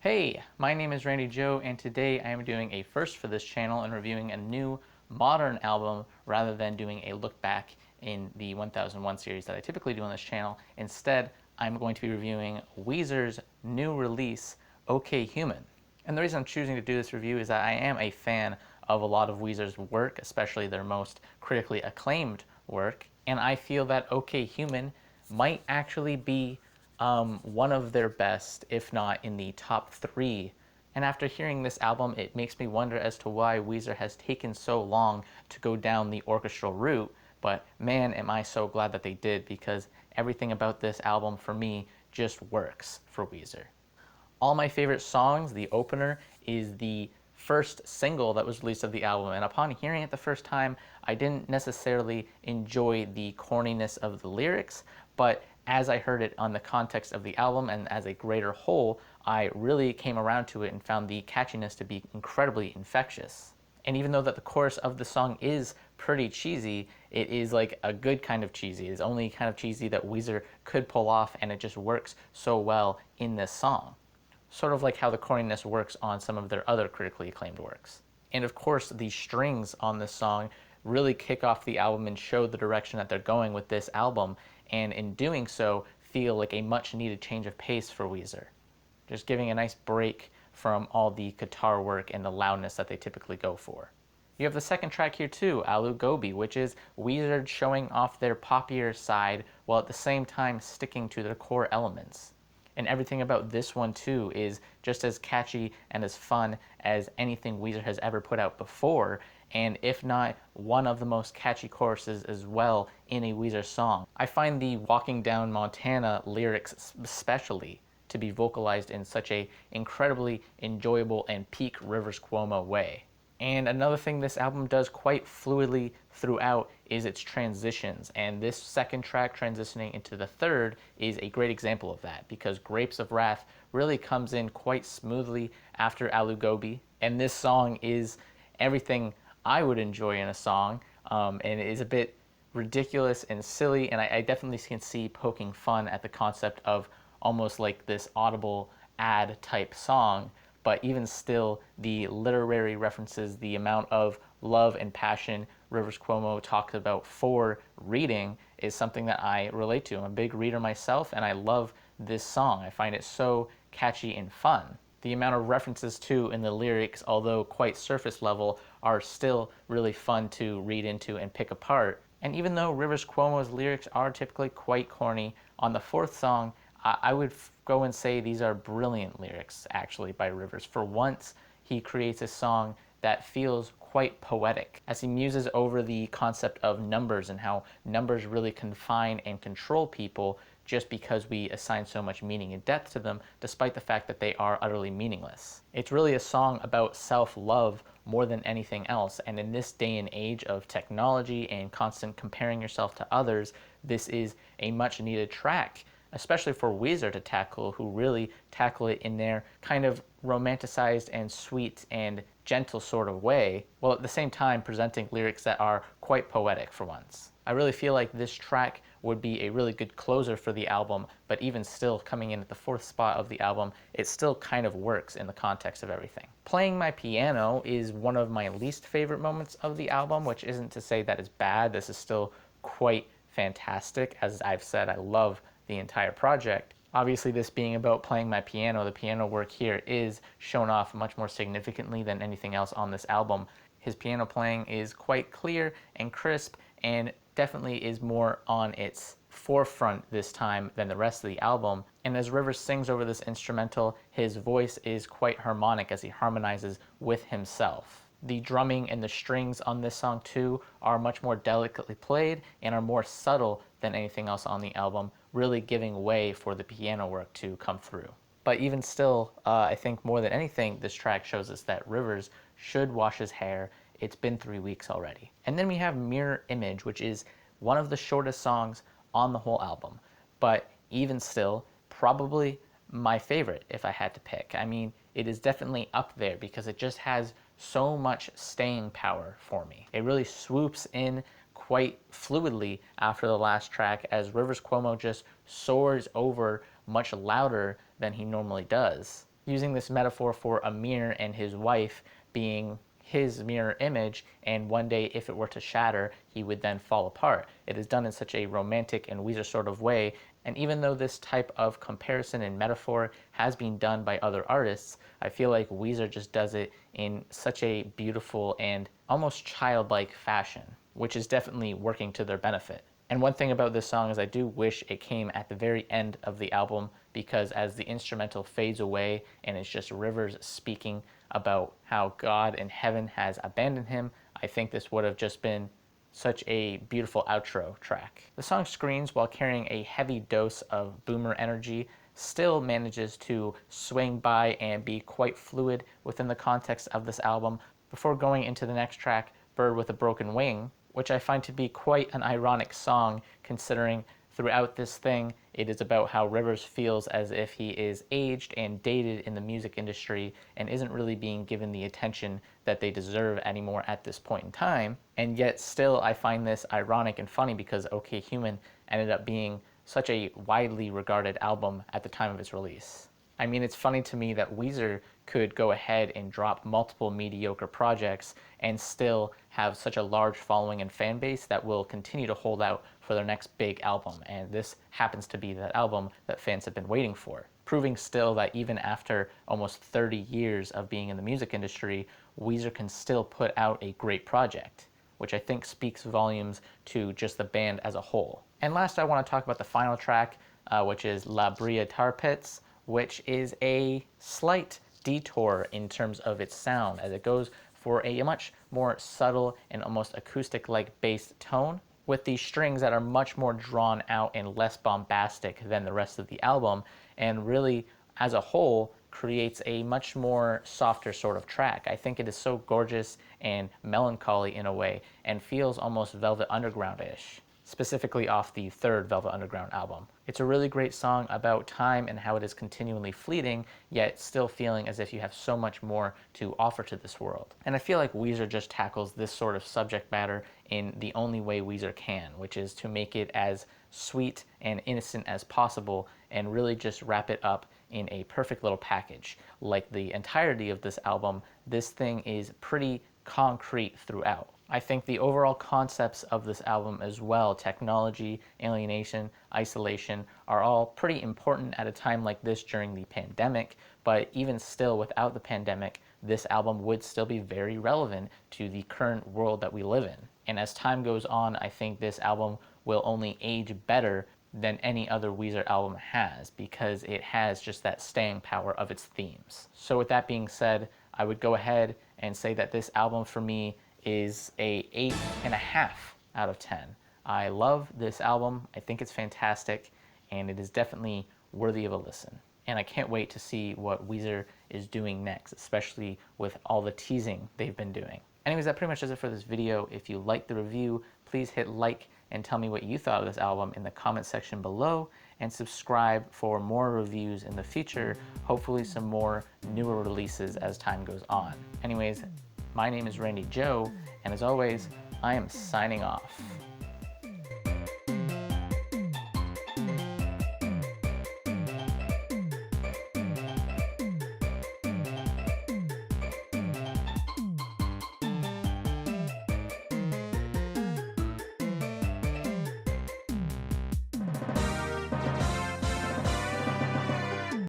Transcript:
Hey, my name is Randy Joe, and today I am doing a first for this channel and reviewing a new modern album rather than doing a look back in the 1001 series that I typically do on this channel. Instead, I'm going to be reviewing Weezer's new release, OK Human. And the reason I'm choosing to do this review is that I am a fan of a lot of Weezer's work, especially their most critically acclaimed work, and I feel that OK Human might actually be one of their best, if not in the top three. And after hearing this album, it makes me wonder as to why Weezer has taken so long to go down the orchestral route. But man, am I so glad that they did, because everything about this album for me just works for Weezer. All my favorite songs, the opener, is the first single that was released of the album, and upon hearing it the first time, I didn't necessarily enjoy the corniness of the lyrics, but as I heard it on the context of the album and as a greater whole, I really came around to it and found the catchiness to be incredibly infectious. And even though that the chorus of the song is pretty cheesy, it is like a good kind of cheesy. It's only kind of cheesy that Weezer could pull off, and it just works so well in this song. Sort of like how the corniness works on some of their other critically acclaimed works. And of course, the strings on this song really kick off the album and show the direction that they're going with this album, and in doing so, feel like a much needed change of pace for Weezer. Just giving a nice break from all the guitar work and the loudness that they typically go for. You have the second track here too, Aloo Gobi, which is Weezer showing off their poppier side while at the same time sticking to their core elements. And everything about this one too is just as catchy and as fun as anything Weezer has ever put out before, and if not one of the most catchy choruses as well in a Weezer song. I find the Walking Down Montana lyrics especially to be vocalized in such a incredibly enjoyable and peak Rivers Cuomo way. And another thing this album does quite fluidly throughout is its transitions, and this second track transitioning into the third is a great example of that, because Grapes of Wrath really comes in quite smoothly after Aloo Gobi, and this song is everything I would enjoy in a song, and it is a bit ridiculous and silly, and I definitely can see poking fun at the concept of almost like this audible ad type song. But even still, the literary references, the amount of love and passion Rivers Cuomo talks about for reading is something that I relate to. I'm a big reader myself, and I love this song. I find it so catchy and fun. The amount of references too in the lyrics, although quite surface level, are still really fun to read into and pick apart. And even though Rivers Cuomo's lyrics are typically quite corny, on the fourth song, I would go and say these are brilliant lyrics, actually, by Rivers. For once, he creates a song that feels quite poetic, as he muses over the concept of numbers and how numbers really confine and control people just because we assign so much meaning and depth to them, despite the fact that they are utterly meaningless. It's really a song about self-love more than anything else, and in this day and age of technology and constant comparing yourself to others, this is a much needed track, especially for Weezer to tackle, who really tackle it in their kind of romanticized and sweet and gentle sort of way, while at the same time presenting lyrics that are quite poetic for once. I really feel like this track would be a really good closer for the album, but even still coming in at the fourth spot of the album, it still kind of works in the context of everything. Playing My Piano is one of my least favorite moments of the album, which isn't to say that it's bad. This is still quite fantastic. As I've said, I love the entire project. Obviously, this being about playing my piano, the piano work here is shown off much more significantly than anything else on this album. His piano playing is quite clear and crisp, and definitely is more on its forefront this time than the rest of the album. And as Rivers sings over this instrumental, his voice is quite harmonic as he harmonizes with himself. The drumming and the strings on this song too are much more delicately played and are more subtle than anything else on the album, really giving way for the piano work to come through. But even still, I think more than anything, this track shows us that Rivers should wash his hair. It's been 3 weeks already. And then we have Mirror Image, which is one of the shortest songs on the whole album, but even still, probably my favorite if I had to pick. I mean, it is definitely up there because it just has so much staying power for me. It really swoops in quite fluidly after the last track as Rivers Cuomo just soars over much louder than he normally does. using this metaphor for a mirror and his wife being his mirror image, and one day if it were to shatter, he would then fall apart. It is done in such a romantic and Weezer sort of way, and even though this type of comparison and metaphor has been done by other artists, I feel like Weezer just does it in such a beautiful and almost childlike fashion, which is definitely working to their benefit. And one thing about this song is I do wish it came at the very end of the album, because as the instrumental fades away and it's just Rivers speaking about how God in heaven has abandoned him, I think this would have just been such a beautiful outro track. The song Screens, while carrying a heavy dose of boomer energy, still manages to swing by and be quite fluid within the context of this album before going into the next track, Bird with a Broken Wing, which I find to be quite an ironic song, considering throughout this thing it is about how Rivers feels as if he is aged and dated in the music industry and isn't really being given the attention that they deserve anymore at this point in time. And yet still I find this ironic and funny because OK Human ended up being such a widely regarded album at the time of its release. I mean, it's funny to me that Weezer could go ahead and drop multiple mediocre projects and still have such a large following and fan base that will continue to hold out for their next big album. And this happens to be that album that fans have been waiting for, proving still that even after almost 30 years of being in the music industry, Weezer can still put out a great project, which I think speaks volumes to just the band as a whole. And last, I want to talk about the final track, which is La Brea Tar Pits, which is a slight detour in terms of its sound, as it goes for a much more subtle and almost acoustic-like bass tone, with these strings that are much more drawn out and less bombastic than the rest of the album, and really, as a whole, creates a much more softer sort of track. I think it is so gorgeous and melancholy in a way, and feels almost Velvet Underground-ish, specifically off the third Velvet Underground album. It's a really great song about time and how it is continually fleeting, yet still feeling as if you have so much more to offer to this world. And I feel like Weezer just tackles this sort of subject matter in the only way Weezer can, which is to make it as sweet and innocent as possible and really just wrap it up in a perfect little package. Like the entirety of this album, this thing is pretty concrete throughout. I think the overall concepts of this album as well, technology, alienation, isolation, are all pretty important at a time like this during the pandemic, but even still without the pandemic, this album would still be very relevant to the current world that we live in. And as time goes on, I think this album will only age better than any other Weezer album has, because it has just that staying power of its themes. So with that being said, I would go ahead and say that this album for me is a 8.5 out of 10. I love this album. I think it's fantastic, and it is definitely worthy of a listen. And I can't wait to see what Weezer is doing next, especially with all the teasing they've been doing. Anyways, that pretty much does it for this video. If you liked the review, please hit like and tell me what you thought of this album in the comment section below, and subscribe for more reviews in the future, hopefully some more newer releases as time goes on. Anyways, my name is Randy Joe, and as always, I am signing off.